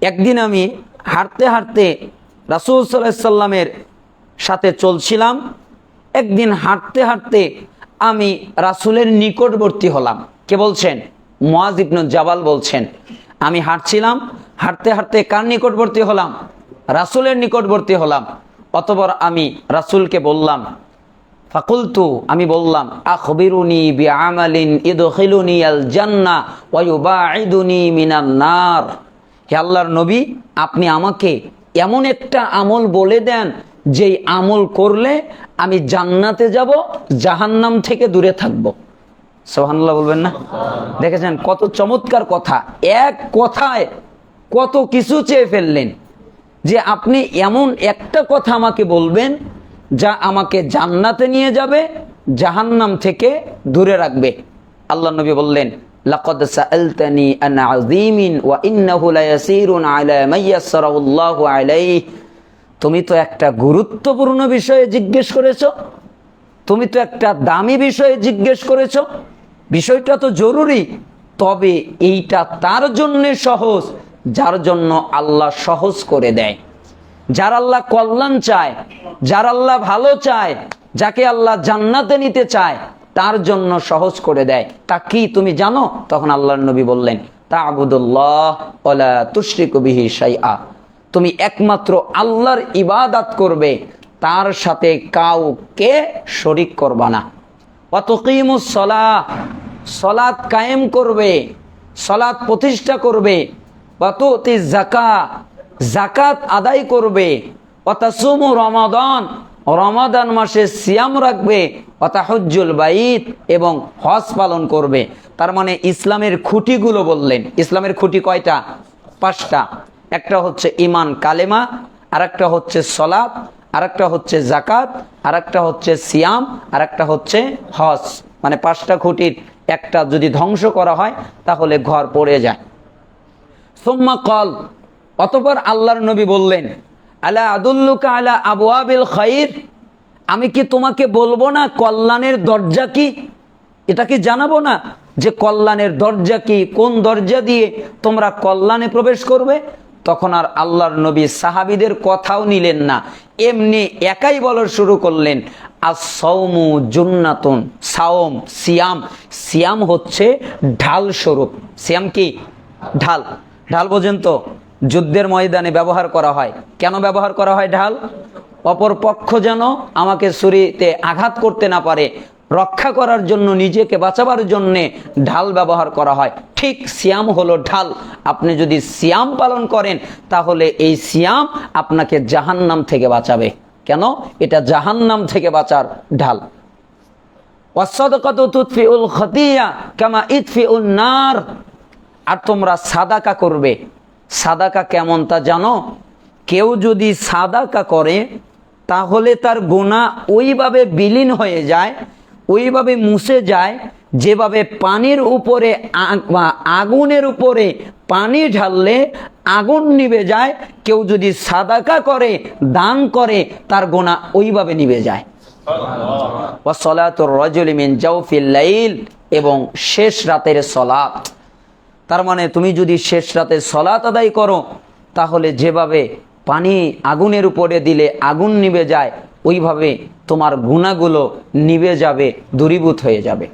একদিন আমি হাঁটতে হাঁটতে রাসূল সাল্লাল্লাহু আলাইহি সাল্লামের সাথে চলছিলাম। একদিন হাঁটতে হাঁটতে আমি রাসূলের নিকটবর্তী হলাম। কে বলছেন? মুআয ইবনে জাবাল বলছেন। আমি হাঁটছিলাম, হাঁটতে হাঁটতে কার নিকটবর্তী হলাম? রাসূলের নিকটবর্তী হলাম। অতঃপর আমি রাসূলকে বললাম, ফাকুলতু, আমি বললাম, আখবিরুনি বিআমালিন ইদখিলুনি আল জান্নাহ ওয়া ইউবাঈদুনি মিনান নার। হে আল্লাহর নবী, আপনি আমাকে এমন একটা আমল বলে দেন যেই আমল করলে আমি জান্নাতে যাব, জাহান্নাম থেকে দূরে থাকব। সুবহানাল্লাহ বলবেন না? দেখেছেন কত চমৎকার কথা, এক কথায় কত কিছু চেয়ে ফেললেন। যে আপনি এমন একটা কথা আমাকে বলবেন যা আমাকে জান্নাতে নিয়ে যাবে, জাহান্নাম থেকে দূরে রাখবে। আল্লাহ নবী বললেন, লাকাদ সাআলতানি আন আযীমিন ওয়া ইন্নাহু লায়াসীরুন আলা মান ইয়াসসারাহুল্লাহু আলাইহি। তুমি তো একটা গুরুত্বপূর্ণ বিষয়ে জিজ্ঞেস করেছো, তুমি তো একটা দামি বিষয়ে জিজ্ঞেস করেছো, বিষয়টা তো জরুরি, তবে এইটা তার জন্য সহজ যার জন্য আল্লাহ সহজ করে দেয়। যার আল্লাহ কল্যাণ চায়, যার আল্লাহ ভালো চায়, যাকে আল্লাহ জান্নাতে নিতে চায়, তার জন্য সহজ করে দেয়। তা কি তুমি জানো? তখন আল্লাহর নবী বললেন, তা'বুদুল্লাহ ওয়া লা তুশরিকু বিহি শাইআ। তুমি একমাত্র আল্লাহর ইবাদত করবে, তার সাথে কাউকে শরীক করবা না। ওয়া তুকিমুস সালাহ, সালাত কায়েম করবে, সালাত প্রতিষ্ঠা করবে। ওয়া তুতিজ যাকাত, যাকাত আদায় করবে। ওয়া তাসুমু রমাদান, রমাদান মাসে সিয়াম রাখবে। ওয়া তাহুজ্জুল বাইত, এবং হজ পালন করবে। তার মানে ইসলামের খুঁটিগুলো বললেন। ইসলামের খুঁটি কয়টা? 5টা। একটা হচ্ছে ঈমান কালেমা, আরেকটা হচ্ছে সালাত, আরেকটা হচ্ছে যাকাত, আরেকটা হচ্ছে সিয়াম, আরেকটা হচ্ছে হজ। মানে 5টা খুঁটির একটা যদি ধ্বংস করা হয় তাহলে ঘর পড়ে যায়। সুম্মা ক্বাল, অতঃপর আল্লাহর নবী বললেন, আলা আদুল্লুকা আলা আবওয়াবিল খাইর, আমি কি তোমাকে বলবো না কল্যাণের দরজা কি? এটা কি জানাবো না যে কল্যাণের দরজা কি, কোন দরজা দিয়ে তোমরা কল্যাণে প্রবেশ করবে? তখন আর আল্লাহর নবী সাহাবীদের কথাও নিলেন না, এমনি একাই বলা শুরু করলেন, আস-সাওমু জুন্নাতুন। সাওম, সিয়াম, সিয়াম হচ্ছে ঢাল স্বরূপ। সিয়াম কি? ঢাল। ঢাল বোঝেন তো? যুদ্ধের ময়দানে ব্যবহার করা হয়। কেন ব্যবহার করা হয় ঢাল? অপর পক্ষ যেন আমাকে ছুরিতে আঘাত করতে না পারে, রক্ষা করার জন্য, নিজেকে বাঁচাবার জন্যে ঢাল ব্যবহার করা হয়। ঠিক সিয়াম হলো ঢাল। আপনি যদি সিয়াম পালন করেন তাহলে এই সিয়াম আপনাকে জাহান্নাম থেকে বাঁচাবে। কেন? এটা জাহান্নাম থেকে বাঁচার ঢাল। ওয়াস-সাদাকাতু তুতফিউল খাতিয়া কামা ইতফিউন নার। আর তোমরা সাদাকা করবে। সাদাকা কেমন তা জানো? কেউ যদি সাদাকা করে তাহলে তার গুনাহ ওইভাবে বিলীন হয়ে যায়, ওইভাবে মুছে যায়, যেভাবে পানির উপরে আগুনের উপরে পানি ঢাললে আগুন নিভে যায়। কেউ যদি সাদাকা করে, দান করে, তার গুনাহ ওইভাবে নিভে যায়। ওয়া সালাতুর রাজুলি মিন জাওফিল লাইল, এবং শেষ রাতের সালাত। তার মানে তুমি যদি শেষ রাতে সালাত আদায় করো তাহলে যেভাবে পানি আগুনের উপরে দিলে আগুন নিভে যায়, ওইভাবে তোমার গুনাহগুলো নিভে যাবে, দূরীভূত হয়ে যাবে।